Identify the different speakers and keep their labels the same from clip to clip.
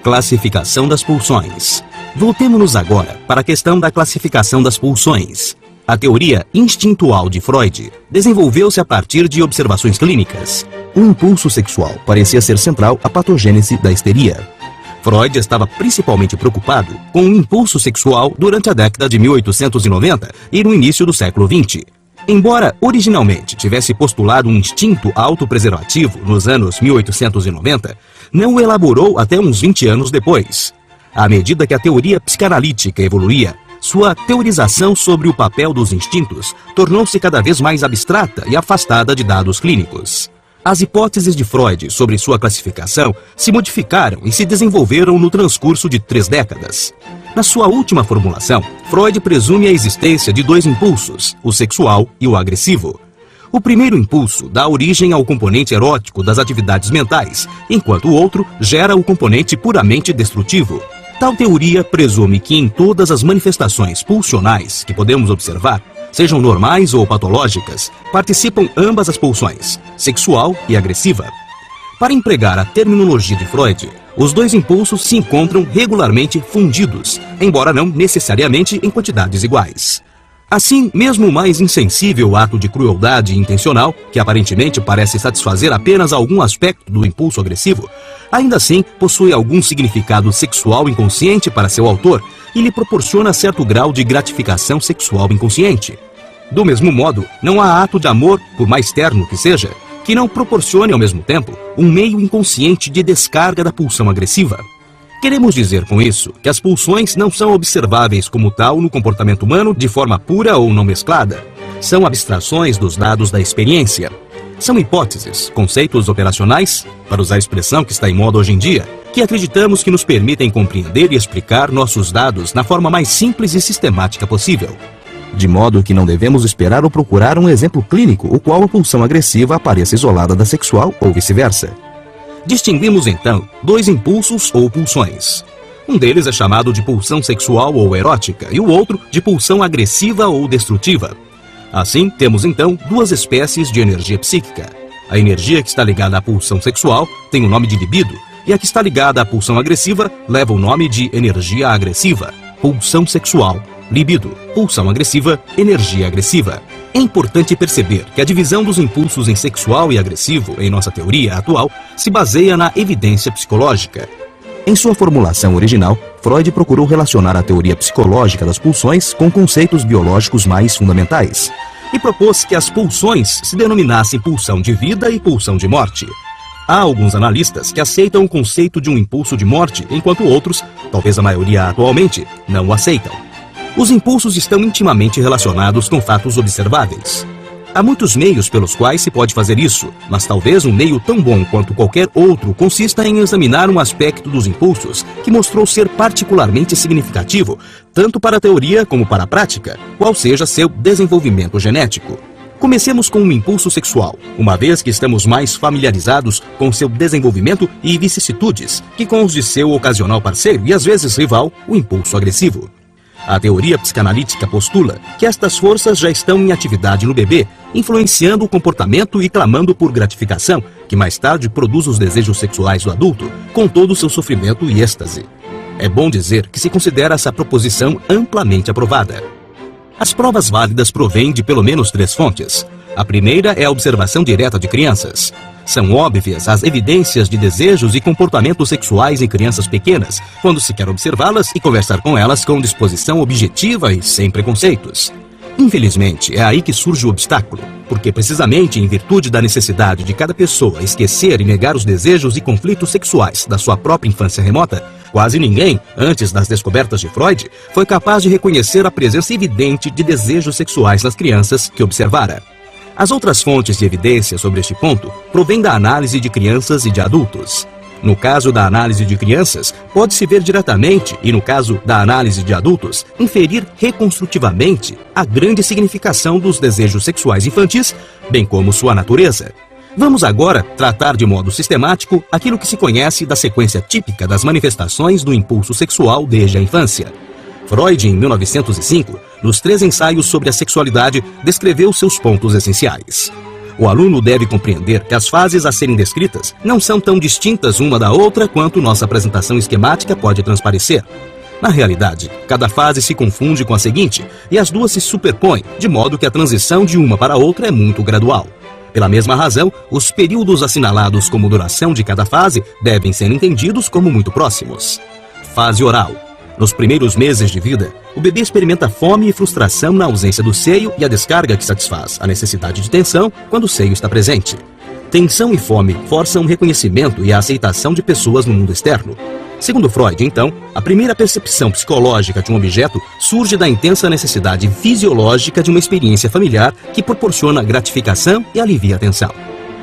Speaker 1: Classificação das pulsões. Voltemo-nos agora para a questão da classificação das pulsões. A teoria instintual de Freud desenvolveu-se a partir de observações clínicas. O impulso sexual parecia ser central à patogênese da histeria. Freud estava principalmente preocupado com o impulso sexual durante a década de 1890 e no início do século XX. Embora originalmente tivesse postulado um instinto autopreservativo nos anos 1890, não o elaborou até uns 20 anos depois. À medida que a teoria psicanalítica evoluía, sua teorização sobre o papel dos instintos tornou-se cada vez mais abstrata e afastada de dados clínicos. As hipóteses de Freud sobre sua classificação se modificaram e se desenvolveram no transcurso de 3 décadas. Na sua última formulação, Freud presume a existência de 2 impulsos, o sexual e o agressivo. O primeiro impulso dá origem ao componente erótico das atividades mentais, enquanto o outro gera o componente puramente destrutivo. Tal teoria presume que em todas as manifestações pulsionais que podemos observar, sejam normais ou patológicas, participam ambas as pulsões, sexual e agressiva. Para empregar a terminologia de Freud, os 2 impulsos se encontram regularmente fundidos, embora não necessariamente em quantidades iguais. Assim, mesmo o mais insensível ato de crueldade intencional, que aparentemente parece satisfazer apenas algum aspecto do impulso agressivo, ainda assim possui algum significado sexual inconsciente para seu autor e lhe proporciona certo grau de gratificação sexual inconsciente. Do mesmo modo, não há ato de amor, por mais terno que seja, que não proporcione ao mesmo tempo um meio inconsciente de descarga da pulsão agressiva. Queremos dizer com isso que as pulsões não são observáveis como tal no comportamento humano de forma pura ou não mesclada. São abstrações dos dados da experiência. São hipóteses, conceitos operacionais, para usar a expressão que está em moda hoje em dia, que acreditamos que nos permitem compreender e explicar nossos dados na forma mais simples e sistemática possível. De modo que não devemos esperar ou procurar um exemplo clínico o qual a pulsão agressiva apareça isolada da sexual ou vice-versa. Distinguimos então 2 impulsos ou pulsões. Um deles é chamado de pulsão sexual ou erótica e o outro de pulsão agressiva ou destrutiva. Assim, temos então 2 espécies de energia psíquica. A energia que está ligada à pulsão sexual tem o nome de libido e a que está ligada à pulsão agressiva leva o nome de energia agressiva. Pulsão sexual, libido, pulsão agressiva, energia agressiva. É importante perceber que a divisão dos impulsos em sexual e agressivo em nossa teoria atual se baseia na evidência psicológica. Em sua formulação original, Freud procurou relacionar a teoria psicológica das pulsões com conceitos biológicos mais fundamentais e propôs que as pulsões se denominassem pulsão de vida e pulsão de morte. Há alguns analistas que aceitam o conceito de um impulso de morte, enquanto outros, talvez a maioria atualmente, não o aceitam. Os impulsos estão intimamente relacionados com fatos observáveis. Há muitos meios pelos quais se pode fazer isso, mas talvez um meio tão bom quanto qualquer outro consista em examinar um aspecto dos impulsos que mostrou ser particularmente significativo, tanto para a teoria como para a prática, qual seja seu desenvolvimento genético. Comecemos com o impulso sexual, uma vez que estamos mais familiarizados com seu desenvolvimento e vicissitudes que com os de seu ocasional parceiro e às vezes rival, o impulso agressivo. A teoria psicanalítica postula que estas forças já estão em atividade no bebê, influenciando o comportamento e clamando por gratificação, que mais tarde produz os desejos sexuais do adulto, com todo o seu sofrimento e êxtase. É bom dizer que se considera essa proposição amplamente aprovada. As provas válidas provêm de pelo menos 3 fontes. A primeira é a observação direta de crianças. São óbvias as evidências de desejos e comportamentos sexuais em crianças pequenas, quando se quer observá-las e conversar com elas com disposição objetiva e sem preconceitos. Infelizmente, é aí que surge o obstáculo, porque precisamente em virtude da necessidade de cada pessoa esquecer e negar os desejos e conflitos sexuais da sua própria infância remota, quase ninguém, antes das descobertas de Freud, foi capaz de reconhecer a presença evidente de desejos sexuais nas crianças que observara. As outras fontes de evidência sobre este ponto provêm da análise de crianças e de adultos. No caso da análise de crianças, pode-se ver diretamente, e no caso da análise de adultos, inferir reconstrutivamente a grande significação dos desejos sexuais infantis, bem como sua natureza. Vamos agora tratar de modo sistemático aquilo que se conhece da sequência típica das manifestações do impulso sexual desde a infância. Freud, em 1905, nos 3 ensaios sobre a sexualidade, descreveu seus pontos essenciais. O aluno deve compreender que as fases a serem descritas não são tão distintas uma da outra quanto nossa apresentação esquemática pode transparecer. Na realidade, cada fase se confunde com a seguinte e as duas se superpõem, de modo que a transição de uma para a outra é muito gradual. Pela mesma razão, os períodos assinalados como duração de cada fase devem ser entendidos como muito próximos. Fase oral. Nos primeiros meses de vida, o bebê experimenta fome e frustração na ausência do seio e a descarga que satisfaz a necessidade de tensão quando o seio está presente. Tensão e fome forçam o reconhecimento e a aceitação de pessoas no mundo externo. Segundo Freud, então, a primeira percepção psicológica de um objeto surge da intensa necessidade fisiológica de uma experiência familiar que proporciona gratificação e alivia a tensão.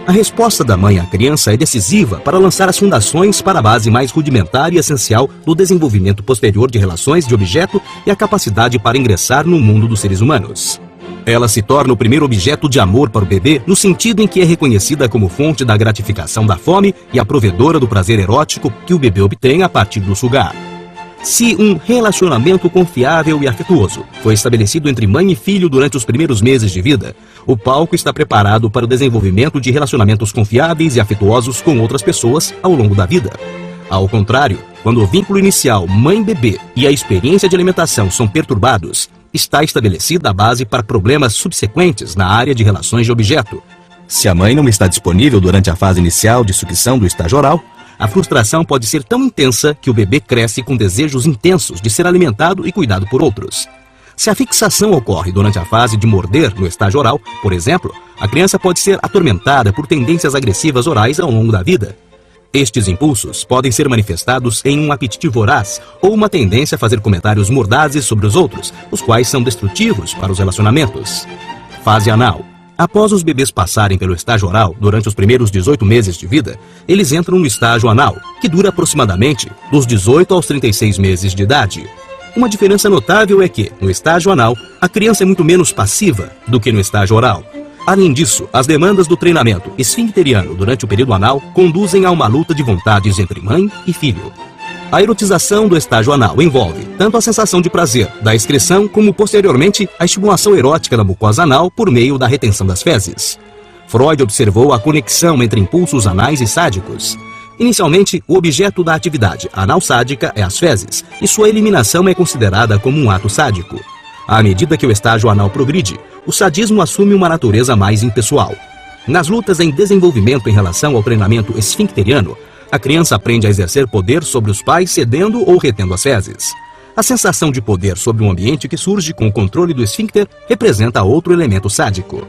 Speaker 1: A resposta da mãe à criança é decisiva para lançar as fundações para a base mais rudimentar e essencial do desenvolvimento posterior de relações de objeto e a capacidade para ingressar no mundo dos seres humanos. Ela se torna o primeiro objeto de amor para o bebê no sentido em que é reconhecida como fonte da gratificação da fome e a provedora do prazer erótico que o bebê obtém a partir do sugar. Se um relacionamento confiável e afetuoso foi estabelecido entre mãe e filho durante os primeiros meses de vida, o palco está preparado para o desenvolvimento de relacionamentos confiáveis e afetuosos com outras pessoas ao longo da vida. Ao contrário, quando o vínculo inicial mãe-bebê e a experiência de alimentação são perturbados, está estabelecida a base para problemas subsequentes na área de relações de objeto. Se a mãe não está disponível durante a fase inicial de sucção do estágio oral, a frustração pode ser tão intensa que o bebê cresce com desejos intensos de ser alimentado e cuidado por outros. Se a fixação ocorre durante a fase de morder no estágio oral, por exemplo, a criança pode ser atormentada por tendências agressivas orais ao longo da vida. Estes impulsos podem ser manifestados em um apetite voraz ou uma tendência a fazer comentários mordazes sobre os outros, os quais são destrutivos para os relacionamentos. Fase anal. Após os bebês passarem pelo estágio oral durante os primeiros 18 meses de vida, eles entram no estágio anal, que dura aproximadamente dos 18 aos 36 meses de idade. Uma diferença notável é que, no estágio anal, a criança é muito menos passiva do que no estágio oral. Além disso, as demandas do treinamento esfincteriano durante o período anal conduzem a uma luta de vontades entre mãe e filho. A erotização do estágio anal envolve tanto a sensação de prazer da excreção como, posteriormente, a estimulação erótica da mucosa anal por meio da retenção das fezes. Freud observou a conexão entre impulsos anais e sádicos. Inicialmente, o objeto da atividade anal sádica é as fezes, e sua eliminação é considerada como um ato sádico. À medida que o estágio anal progride, o sadismo assume uma natureza mais impessoal. Nas lutas em desenvolvimento em relação ao treinamento esfincteriano, a criança aprende a exercer poder sobre os pais cedendo ou retendo as fezes. A sensação de poder sobre um ambiente que surge com o controle do esfíncter representa outro elemento sádico.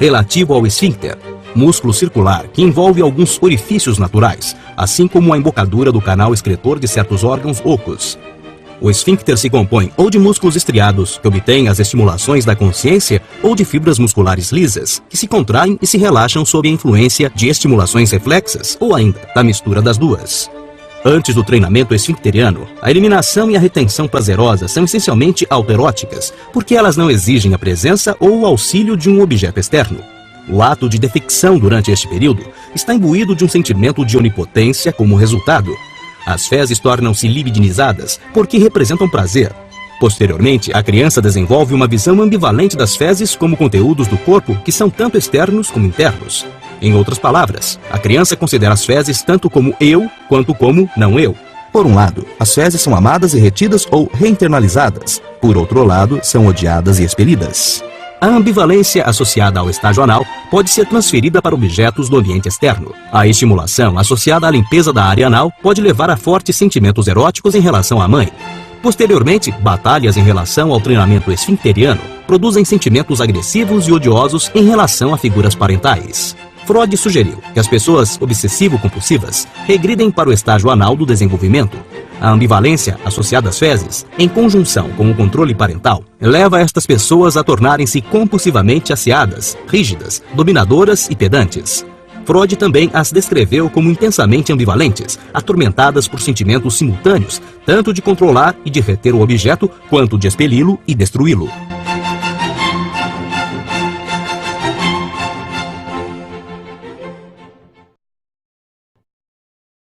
Speaker 1: Relativo ao esfíncter, músculo circular que envolve alguns orifícios naturais, assim como a embocadura do canal excretor de certos órgãos ocos. O esfíncter se compõe ou de músculos estriados, que obtêm as estimulações da consciência, ou de fibras musculares lisas, que se contraem e se relaxam sob a influência de estimulações reflexas, ou ainda da mistura das duas. Antes do treinamento esfincteriano, a eliminação e a retenção prazerosa são essencialmente autoeróticas, porque elas não exigem a presença ou o auxílio de um objeto externo. O ato de defecção durante este período está imbuído de um sentimento de onipotência como resultado. As fezes tornam-se libidinizadas porque representam prazer. Posteriormente, a criança desenvolve uma visão ambivalente das fezes como conteúdos do corpo que são tanto externos como internos. Em outras palavras, a criança considera as fezes tanto como eu quanto como não eu. Por um lado, as fezes são amadas e retidas ou reinternalizadas. Por outro lado, são odiadas e expelidas. A ambivalência associada ao estágio anal pode ser transferida para objetos do ambiente externo. A estimulação associada à limpeza da área anal pode levar a fortes sentimentos eróticos em relação à mãe. Posteriormente, batalhas em relação ao treinamento esfincteriano produzem sentimentos agressivos e odiosos em relação a figuras parentais. Freud sugeriu que as pessoas obsessivo-compulsivas regridem para o estágio anal do desenvolvimento. A ambivalência associada às fezes, em conjunção com o controle parental, leva estas pessoas a tornarem-se compulsivamente asseadas, rígidas, dominadoras e pedantes. Freud também as descreveu como intensamente ambivalentes, atormentadas por sentimentos simultâneos, tanto de controlar e de reter o objeto, quanto de expeli-lo e destruí-lo.